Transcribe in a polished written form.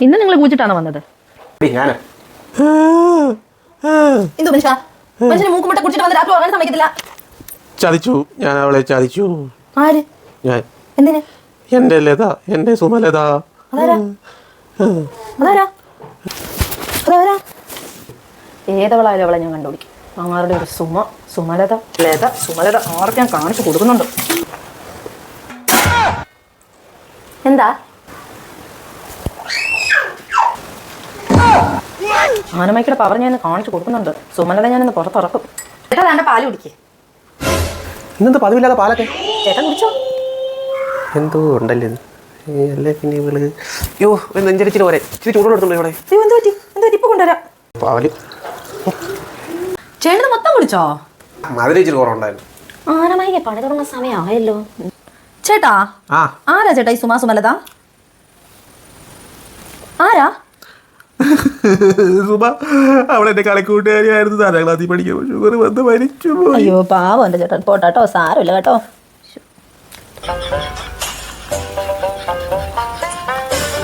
ഇന്ന് നിങ്ങൾ കുളിച്ചിട്ടാണോ വന്നത്? എന്തോ മനുഷ്യന് മൂക്കുമുട്ട കുടിച്ചിട്ട് വന്ന് രാത്രി ഉറങ്ങാൻ സമ്മതിക്കത്തില്ല. ചതിച്ചു, ഞാൻ അവളെ ചതിച്ചു. ആര്? ഞാൻ. എന്തിന്? എന്റെ ലത, എന്റെ സുമലത. അതാരാ? അതാരാ? അതാരാ? ഏതവളായാലും അവളെ ഞാൻ കണ്ടുപിടിക്കും. അവരുടെ ഒരു സുമലത, ലത, സുമലത ആർക്ക് ഞാൻ കാണിച്ചു കൊടുക്കുന്നുണ്ട്. എന്താ ആനമൈക്കയുടെ പവർ ഞാൻ കാണിച്ചു കൊടുക്കുന്നുണ്ട്. സുമലത ഞാനിന്ന് പുറത്തിറക്കും. ചേട്ടാ തന്റെ പാല് കുടിക്കേ. ഇന്നെന്താ പതിവില്ലാതെ പാലൊക്കെ? ചേട്ടാ കുടിച്ചോ. എന്തോ ഉണ്ടല്ലേ ഇത്. അല്ലേ പിന്നെ ഇവള് യോ നെഞ്ചരിച്ചിട്ട് പോരെ. ഇച്ചിരി ചൂടുള്ള എടുത്തോളൂ ഇവിടെ. എന്ത് പറ്റി? ഇപ്പൊ കൊണ്ടുവരാം. പാല് ചേട്ടന് മൊത്തം കുടിച്ചോ? മധുര ഇച്ചിരി കുറവുണ്ടായിരുന്നു. ആനമൈക പണി തുടങ്ങുന്ന സമയമായല്ലോ. ചേട്ടാ ആരാ ചേട്ടാ ഈ സുമലത? ആരാ? സുമ അവളെന്റെ കളിക്കൂട്ടുകാരിയായിരുന്നു. 4ാം ക്ലാസ്സിൽ പഠിക്കുമ്പോൾ ഷുഗർ വന്ന് മരിച്ചു. അയ്യോ പാവം എന്റെ ചേട്ടൻ. പോട്ടാട്ടോ, സാരമില്ല കേട്ടോ.